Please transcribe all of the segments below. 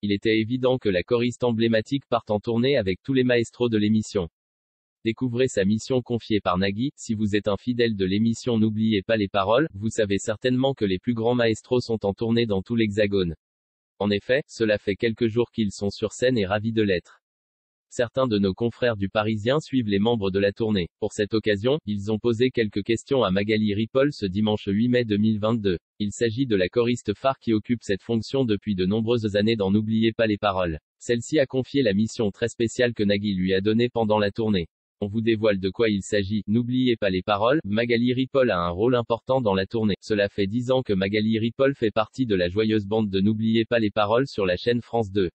Il était évident que la choriste emblématique parte en tournée avec tous les maestros de l'émission. Découvrez sa mission confiée par Nagui. Si vous êtes un fidèle de l'émission N'oubliez pas les paroles, vous savez certainement que les plus grands maestros sont en tournée dans tout l'Hexagone. En effet, cela fait quelques jours qu'ils sont sur scène et ravis de l'être. Certains de nos confrères du Parisien suivent les membres de la tournée. Pour cette occasion, ils ont posé quelques questions à Magali Ripoll ce dimanche 8 mai 2022. Il s'agit de la choriste phare qui occupe cette fonction depuis de nombreuses années dans N'oubliez pas les paroles. Celle-ci a confié la mission très spéciale que Nagui lui a donnée pendant la tournée. On vous dévoile de quoi il s'agit. N'oubliez pas les paroles. Magali Ripoll a un rôle important dans la tournée. Cela fait 10 ans que Magali Ripoll fait partie de la joyeuse bande de N'oubliez pas les paroles sur la chaîne France 2.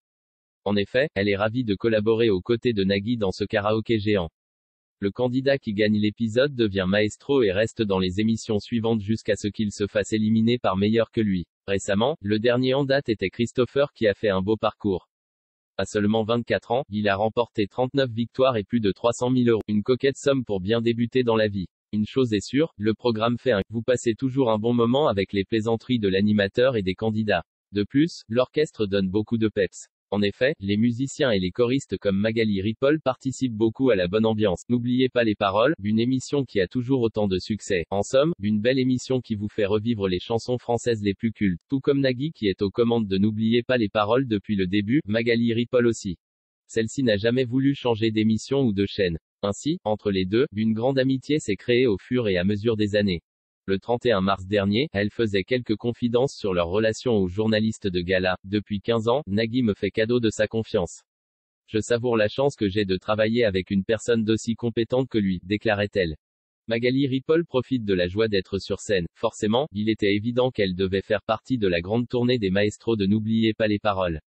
En effet, elle est ravie de collaborer aux côtés de Nagui dans ce karaoké géant. Le candidat qui gagne l'épisode devient maestro et reste dans les émissions suivantes jusqu'à ce qu'il se fasse éliminer par meilleur que lui. Récemment, le dernier en date était Christopher qui a fait un beau parcours. À seulement 24 ans, il a remporté 39 victoires et plus de 300 000 €. Une coquette somme pour bien débuter dans la vie. Une chose est sûre, le programme fait vous passez toujours un bon moment avec les plaisanteries de l'animateur et des candidats. De plus, l'orchestre donne beaucoup de peps. En effet, les musiciens et les choristes comme Magali Ripoll participent beaucoup à la bonne ambiance. N'oubliez pas les paroles, une émission qui a toujours autant de succès. En somme, une belle émission qui vous fait revivre les chansons françaises les plus cultes. Tout comme Nagui qui est aux commandes de N'oubliez pas les paroles depuis le début, Magali Ripoll aussi. Celle-ci n'a jamais voulu changer d'émission ou de chaîne. Ainsi, entre les deux, une grande amitié s'est créée au fur et à mesure des années. Le 31 mars dernier, elle faisait quelques confidences sur leur relation aux journalistes de gala. Depuis 15 ans, Nagui me fait cadeau de sa confiance. Je savoure la chance que j'ai de travailler avec une personne d'aussi compétente que lui, déclarait-elle. Magali Ripoll profite de la joie d'être sur scène. Forcément, il était évident qu'elle devait faire partie de la grande tournée des maestros de N'oubliez pas les paroles.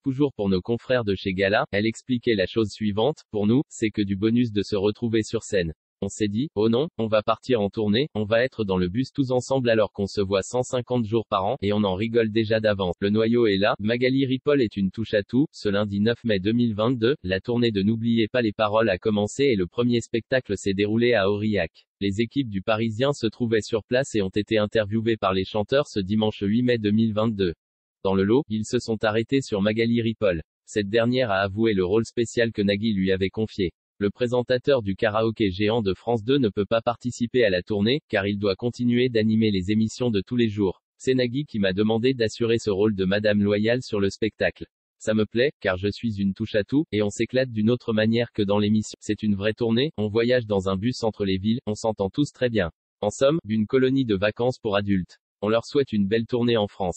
Toujours pour nos confrères de chez Gala, elle expliquait la chose suivante, pour nous, c'est que du bonus de se retrouver sur scène. On s'est dit, oh non, on va partir en tournée, on va être dans le bus tous ensemble alors qu'on se voit 150 jours par an, et on en rigole déjà d'avance. Le noyau est là, Magali Ripoll est une touche à tout. Ce lundi 9 mai 2022, la tournée de N'oubliez pas les paroles a commencé et le premier spectacle s'est déroulé à Aurillac. Les équipes du Parisien se trouvaient sur place et ont été interviewées par les chanteurs ce dimanche 8 mai 2022. Dans le lot, ils se sont arrêtés sur Magali Ripoll. Cette dernière a avoué le rôle spécial que Nagui lui avait confié. Le présentateur du karaoké géant de France 2 ne peut pas participer à la tournée, car il doit continuer d'animer les émissions de tous les jours. C'est Nagui qui m'a demandé d'assurer ce rôle de Madame Loyale sur le spectacle. Ça me plaît, car je suis une touche à tout, et on s'éclate d'une autre manière que dans l'émission. C'est une vraie tournée, on voyage dans un bus entre les villes, on s'entend tous très bien. En somme, une colonie de vacances pour adultes. On leur souhaite une belle tournée en France.